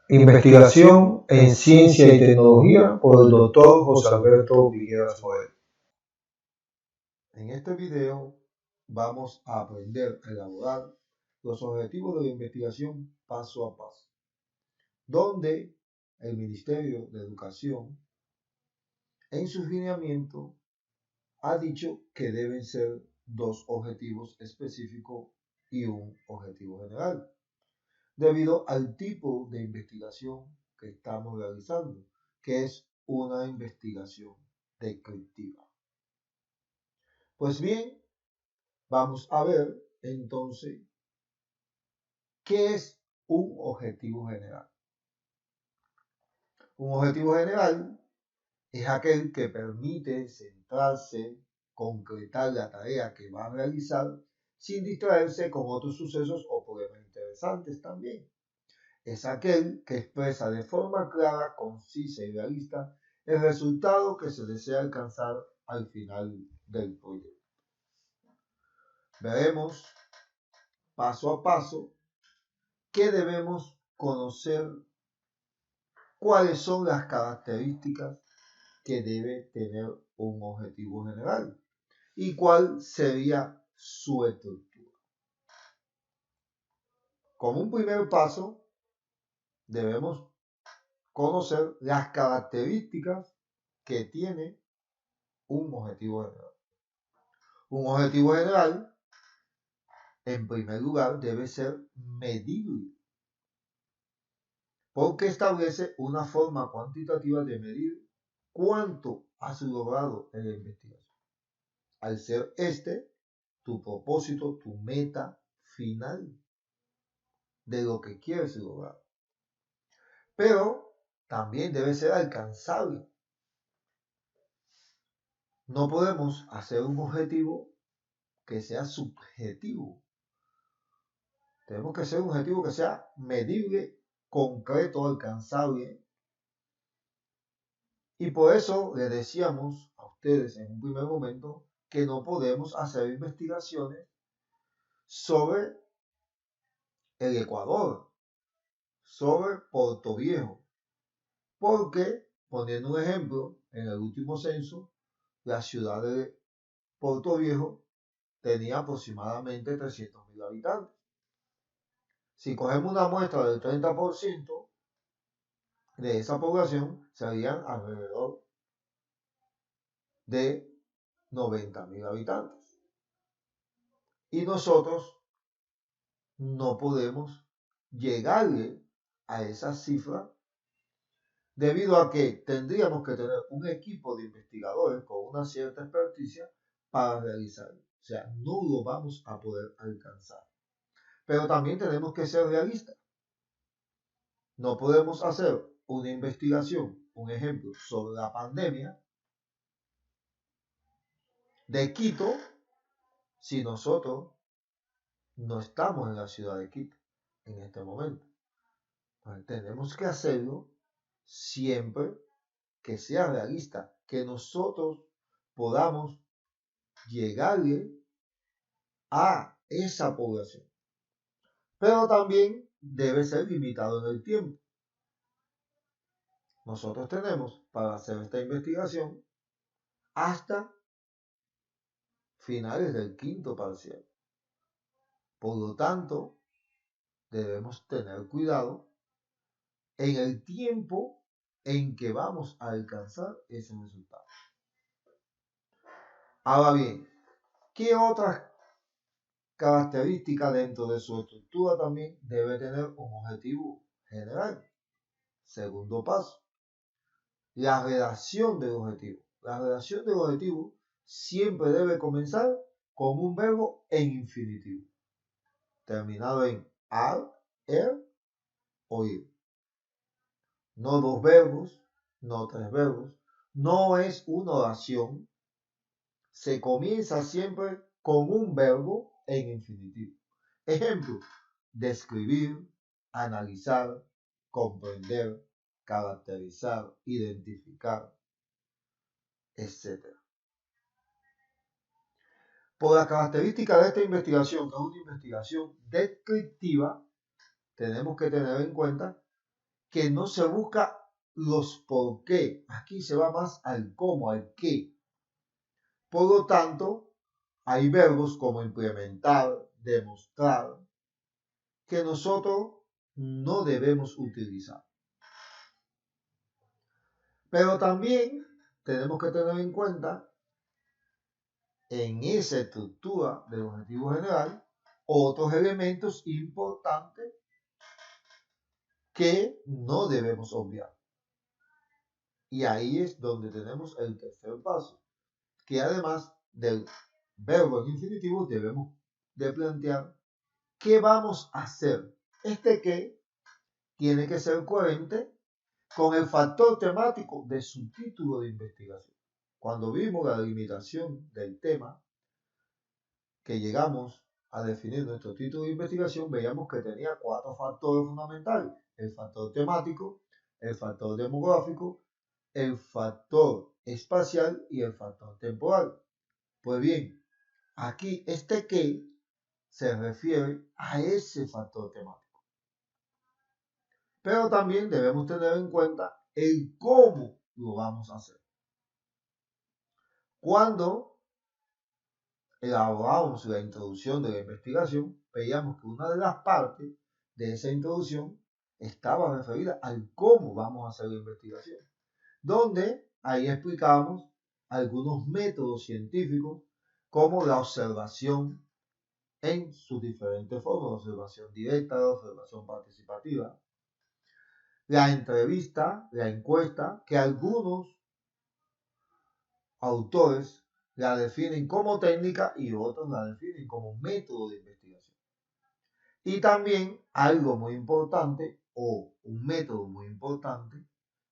Investigación en Ciencia y Tecnología por el doctor José Alberto Villegas Joel. En este video vamos a aprender a elaborar los objetivos de la investigación paso a paso, donde el Ministerio de Educación en su lineamiento ha dicho que deben ser 2 objetivos específicos y un objetivo general, debido al tipo de investigación que estamos realizando, que es una investigación descriptiva. Pues bien, vamos a ver entonces qué es un objetivo general. Un objetivo general es aquel que permite centrarse, concretar la tarea que va a realizar sin distraerse con otros sucesos o problemas interesantes también. Es aquel que expresa de forma clara, concisa y realista el resultado que se desea alcanzar al final del proyecto. Veremos paso a paso qué debemos conocer, cuáles son las características que debe tener un objetivo general y cuál sería su estructura. Como un primer paso, debemos conocer las características que tiene un objetivo general. Un objetivo general, en primer lugar, debe ser medible, porque establece una forma cuantitativa de medir cuánto has logrado en la investigación. Al ser este tu propósito, tu meta final de lo que quieres lograr. Pero también debe ser alcanzable. No podemos hacer un objetivo que sea subjetivo. Tenemos que hacer un objetivo que sea medible, concreto, alcanzable. Y por eso les decíamos a ustedes en un primer momento que no podemos hacer investigaciones sobre el Ecuador, sobre Portoviejo, porque, poniendo un ejemplo, en el último censo, la ciudad de Portoviejo tenía aproximadamente 300.000 habitantes. Si cogemos una muestra del 30% de esa población, serían alrededor de 90.000 habitantes. Y nosotros no podemos llegarle a esa cifra debido a que tendríamos que tener un equipo de investigadores con una cierta experticia para realizarlo. O sea, no lo vamos a poder alcanzar. Pero también tenemos que ser realistas. No podemos hacer una investigación, un ejemplo, sobre la pandemia de Quito si nosotros no estamos en la ciudad de Quito en este momento. Entonces, tenemos que hacerlo siempre que sea realista, que nosotros podamos llegarle a esa población. Pero también debe ser limitado en el tiempo. Nosotros tenemos para hacer esta investigación hasta finales del quinto parcial. Por lo tanto, debemos tener cuidado en el tiempo en que vamos a alcanzar ese resultado. Ahora bien, ¿qué otras características dentro de su estructura también debe tener un objetivo general? Segundo paso, la redacción del objetivo. La redacción del objetivo siempre debe comenzar con un verbo en infinitivo, terminado en ar, er o ir. No 2 verbos, no 3 verbos. No es una oración. Se comienza siempre con un verbo en infinitivo. Ejemplo, describir, analizar, comprender, caracterizar, identificar, etc. Por la característica de esta investigación, que es una investigación descriptiva, tenemos que tener en cuenta que no se busca los por qué. Aquí se va más al cómo, al qué. Por lo tanto, hay verbos como implementar, demostrar, que nosotros no debemos utilizar. Pero también tenemos que tener en cuenta en esa estructura del objetivo general otros elementos importantes que no debemos obviar. Y ahí es donde tenemos el tercer paso, que además del verbo en infinitivo debemos de plantear qué vamos a hacer. Este qué tiene que ser coherente con el factor temático de su título de investigación. Cuando vimos la limitación del tema, que llegamos a definir nuestro título de investigación, veíamos que tenía 4 factores fundamentales: el factor temático, el factor demográfico, el factor espacial y el factor temporal. Pues bien, aquí este qué se refiere a ese factor temático. Pero también debemos tener en cuenta el cómo lo vamos a hacer. Cuando elaboramos la introducción de la investigación, veíamos que una de las partes de esa introducción estaba referida al cómo vamos a hacer la investigación, donde ahí explicábamos algunos métodos científicos como la observación en sus diferentes formas: la observación directa, la observación participativa, la entrevista, la encuesta, que algunos autores la definen como técnica y otros la definen como método de investigación. Y también algo muy importante, o un método muy importante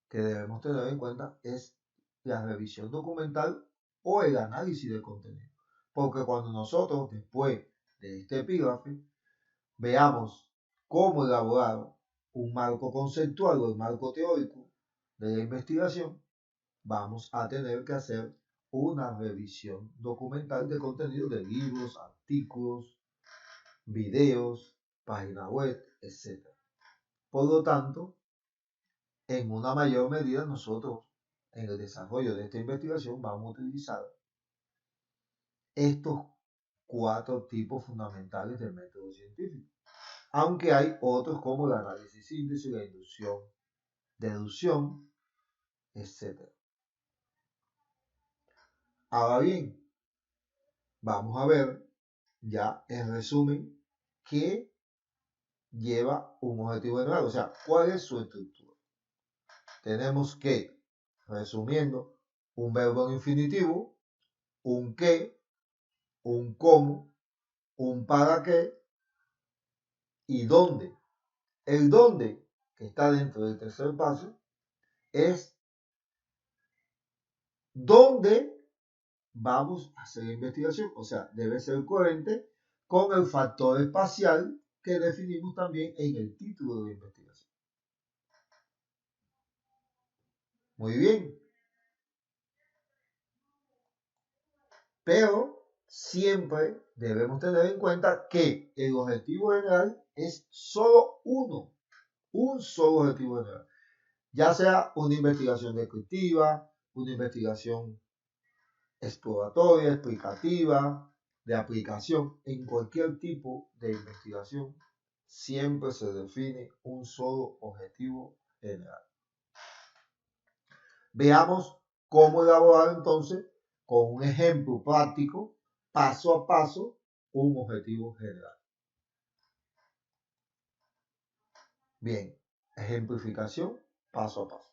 que debemos tener en cuenta, es la revisión documental o el análisis de contenido. Porque cuando nosotros, después de este epígrafe, veamos cómo elaborar un marco conceptual o el marco teórico de la investigación, vamos a tener que hacer una revisión documental de contenido de libros, artículos, videos, páginas web, etc. Por lo tanto, en una mayor medida nosotros en el desarrollo de esta investigación vamos a utilizar estos 4 tipos fundamentales del método científico. Aunque hay otros como el análisis síntesis, la inducción, deducción, etc. Ahora bien, vamos a ver ya en resumen qué lleva un objetivo general, o sea, cuál es su estructura. Tenemos que, resumiendo, un verbo en infinitivo, un qué, un cómo, un para qué y dónde. El dónde, que está dentro del tercer paso, es dónde vamos a hacer la investigación. O sea, debe ser coherente con el factor espacial que definimos también en el título de la investigación. Muy bien. Pero siempre debemos tener en cuenta que el objetivo general es solo uno, un solo objetivo general. Ya sea una investigación descriptiva, una investigación exploratoria, explicativa, de aplicación, en cualquier tipo de investigación, siempre se define un solo objetivo general. Veamos cómo elaborar entonces, con un ejemplo práctico, paso a paso, un objetivo general. Bien, ejemplificación paso a paso.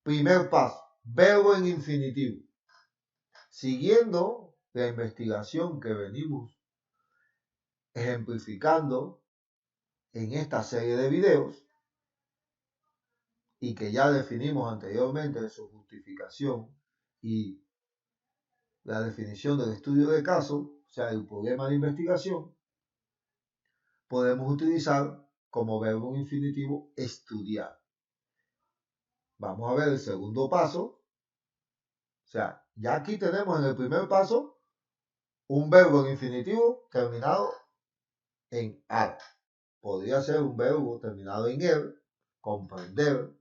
Primer paso, verbo en infinitivo. Siguiendo la investigación que venimos ejemplificando en esta serie de videos y que ya definimos anteriormente su justificación y la definición del estudio de caso, o sea, el problema de investigación, podemos utilizar como verbo en infinitivo estudiar. Vamos a ver el segundo paso. O sea, ya aquí tenemos en el primer paso un verbo en infinitivo terminado en ar. Podría ser un verbo terminado en er, comprender,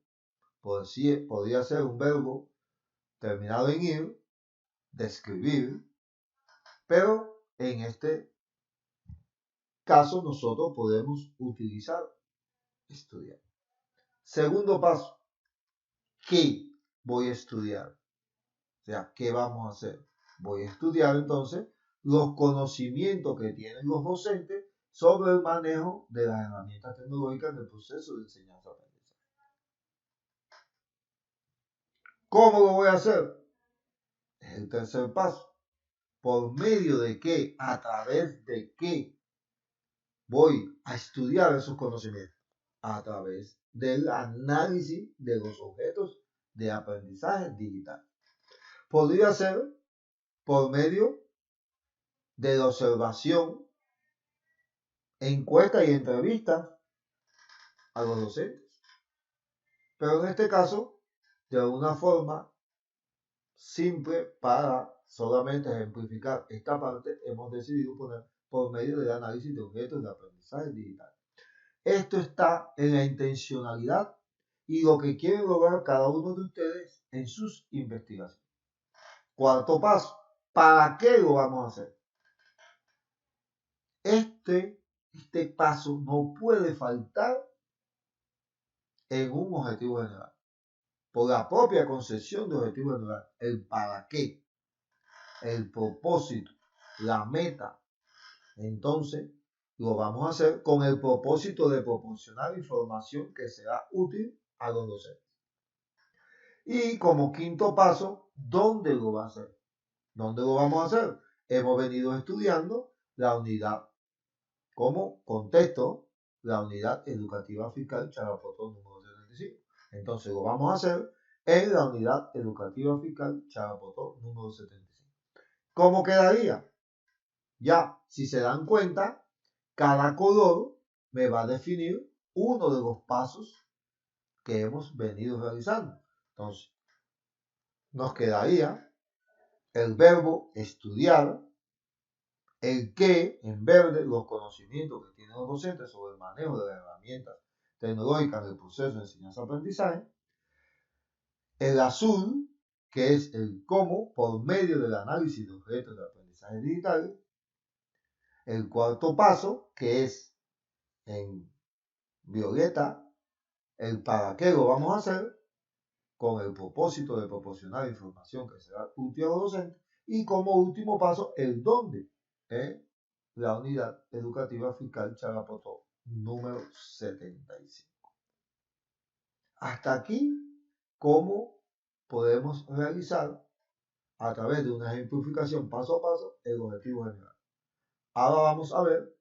podría ser un verbo terminado en ir, describir, pero en este caso nosotros podemos utilizar estudiar. Segundo paso, ¿qué voy a estudiar? O sea, ¿qué vamos a hacer? Voy a estudiar entonces los conocimientos que tienen los docentes sobre el manejo de las herramientas tecnológicas del proceso de enseñanza-aprendizaje. ¿Cómo lo voy a hacer? Es el tercer paso. ¿Por medio de qué? ¿A través de qué voy a estudiar esos conocimientos? A través del análisis de los objetos de aprendizaje digital. Podría ser por medio de la observación, encuestas y entrevistas a los docentes. Pero en este caso, de alguna forma simple, para solamente ejemplificar esta parte, hemos decidido poner por medio del análisis de objetos de aprendizaje digital. Esto está en la intencionalidad y lo que quiere lograr cada uno de ustedes en sus investigaciones. Cuarto paso, ¿para qué lo vamos a hacer? Este paso no puede faltar en un objetivo general. Por la propia concepción de objetivo general, el para qué, el propósito, la meta. Entonces, lo vamos a hacer con el propósito de proporcionar información que será útil a los docentes. Y como quinto paso, ¿dónde lo va a hacer? ¿Dónde lo vamos a hacer? Hemos venido estudiando la unidad como contexto, la unidad educativa fiscal Charapoto número 75. Entonces lo vamos a hacer en la unidad educativa fiscal Charapoto número 75. ¿Cómo quedaría? Ya, si se dan cuenta, cada color me va a definir uno de los pasos que hemos venido realizando. Entonces, nos quedaría el verbo estudiar, el qué, en verde, los conocimientos que tienen los docentes sobre el manejo de las herramientas tecnológicas del proceso de enseñanza-aprendizaje, el azul, que es el cómo por medio del análisis de objetos de aprendizaje digital, el cuarto paso, que es en violeta, el para qué lo vamos a hacer, con el propósito de proporcionar información que será útil a los docentes, y como último paso, el dónde, la unidad educativa fiscal Charapoto número 75. Hasta aquí, ¿cómo podemos realizar a través de una ejemplificación paso a paso el objetivo general? Ahora vamos a ver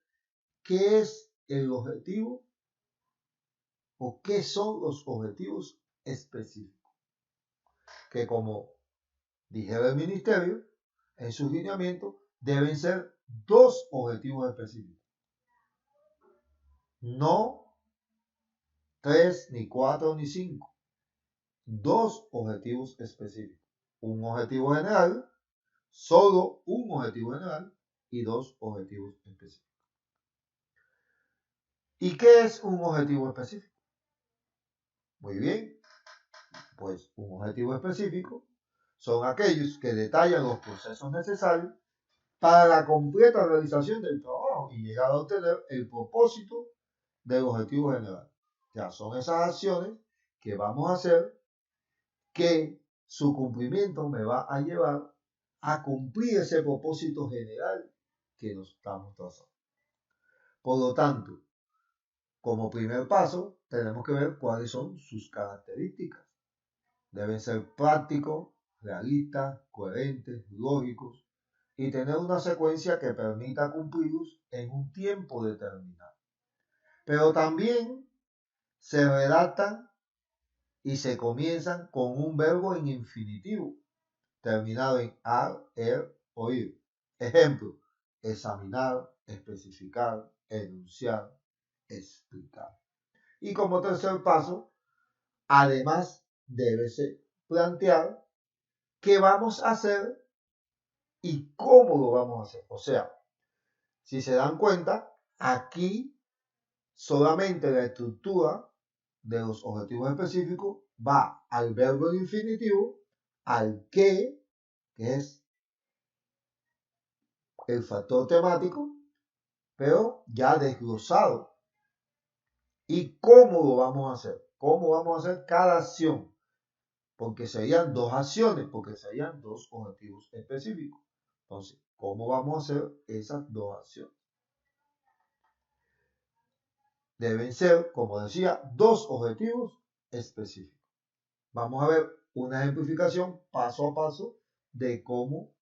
qué es el objetivo o qué son los objetivos específicos, que como dijera el ministerio en sus lineamientos, deben ser 2 objetivos específicos, no 3, ni 4, ni 5, 2 objetivos específicos, un objetivo general, solo un objetivo general y 2 objetivos específicos. ¿Y qué es un objetivo específico? Muy bien, pues un objetivo específico son aquellos que detallan los procesos necesarios para la completa realización del trabajo y llegar a obtener el propósito del objetivo general. Ya son esas acciones que vamos a hacer que su cumplimiento me va a llevar a cumplir ese propósito general que nos estamos trazando. Por lo tanto, como primer paso, tenemos que ver cuáles son sus características. Deben ser prácticos, realistas, coherentes, lógicos y tener una secuencia que permita cumplirlos en un tiempo determinado. Pero también se redactan y se comienzan con un verbo en infinitivo, terminado en ar, o ir. Ejemplo, examinar, especificar, enunciar, explicar. Y como tercer paso, además debe plantear qué vamos a hacer y cómo lo vamos a hacer. O sea, si se dan cuenta, aquí solamente la estructura de los objetivos específicos va al verbo en infinitivo, al que es el factor temático, pero ya desglosado. ¿Y cómo lo vamos a hacer? ¿Cómo vamos a hacer cada acción? Porque serían dos acciones, porque serían dos objetivos específicos. Entonces, ¿cómo vamos a hacer esas dos acciones? Deben ser, como decía, dos objetivos específicos. Vamos a ver una ejemplificación paso a paso de cómo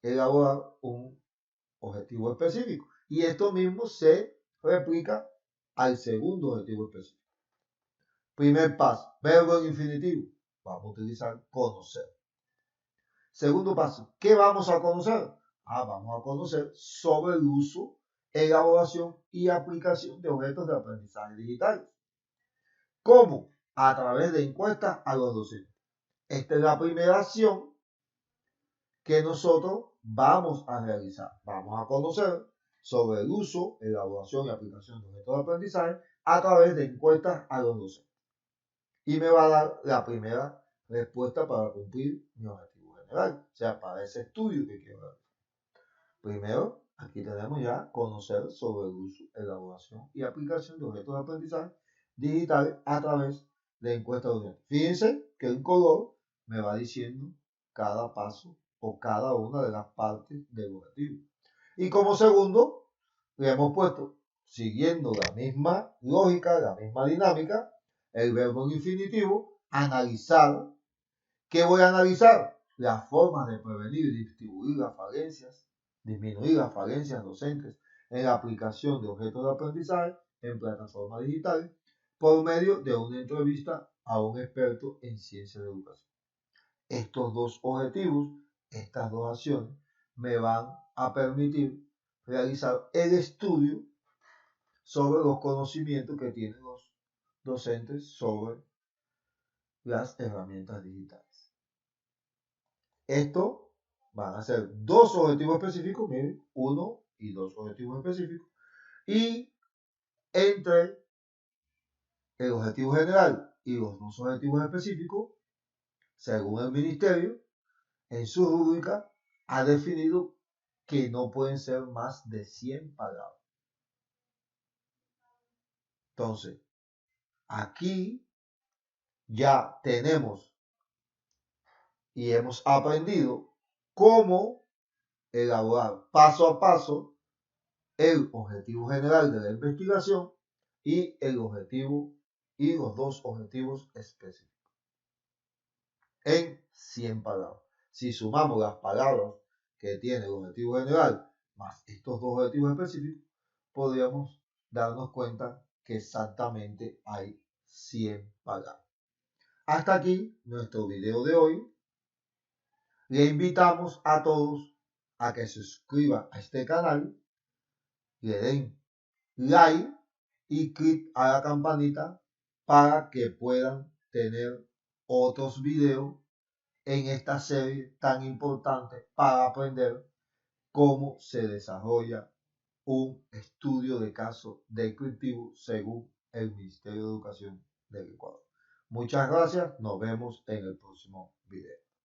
elaborar un objetivo específico. Y esto mismo se replica al segundo objetivo específico. Primer paso, verbo en infinitivo. Vamos a utilizar conocer. Segundo paso, ¿qué vamos a conocer? Vamos a conocer sobre el uso, elaboración y aplicación de objetos de aprendizaje digitales. ¿Cómo? A través de encuestas a los docentes. Esta es la primera acción que nosotros vamos a realizar. Vamos a conocer sobre el uso, elaboración y aplicación de objetos de aprendizaje a través de encuestas a los docentes. Y me va a dar la primera respuesta para cumplir mi objetivo general, o sea, para ese estudio que quiero dar. Primero, aquí tenemos ya conocer sobre el uso, elaboración y aplicación de objetos de aprendizaje digitales a través de encuestas de docentes. Fíjense que el color me va diciendo cada paso o cada una de las partes del objetivo. Y como segundo, le hemos puesto, siguiendo la misma lógica, la misma dinámica, el verbo en infinitivo, analizar. ¿Qué voy a analizar? Las formas de prevenir y distribuir las falencias, disminuir las falencias docentes en la aplicación de objetos de aprendizaje en plataformas digitales por medio de una entrevista a un experto en ciencias de educación. Estos dos objetivos, estas dos acciones, me van a permitir realizar el estudio sobre los conocimientos que tienen los docentes sobre las herramientas digitales. Esto van a ser dos objetivos específicos, miren, uno y dos objetivos específicos, y entre el objetivo general y los dos objetivos específicos, según el ministerio, en su rúbrica ha definido que no pueden ser más de 100 palabras. Entonces, aquí ya tenemos y hemos aprendido cómo elaborar paso a paso el objetivo general de la investigación y el objetivo y los dos objetivos específicos en 100 palabras. Si sumamos las palabras que tiene el objetivo general más estos dos objetivos específicos, podríamos darnos cuenta que exactamente hay 100 palabras. Hasta aquí nuestro video de hoy. Le invitamos a todos a que se suscriban a este canal, le den like y clic a la campanita para que puedan tener otros videos en esta serie tan importante para aprender cómo se desarrolla un estudio de caso descriptivo según el Ministerio de Educación del Ecuador. Muchas gracias, nos vemos en el próximo video.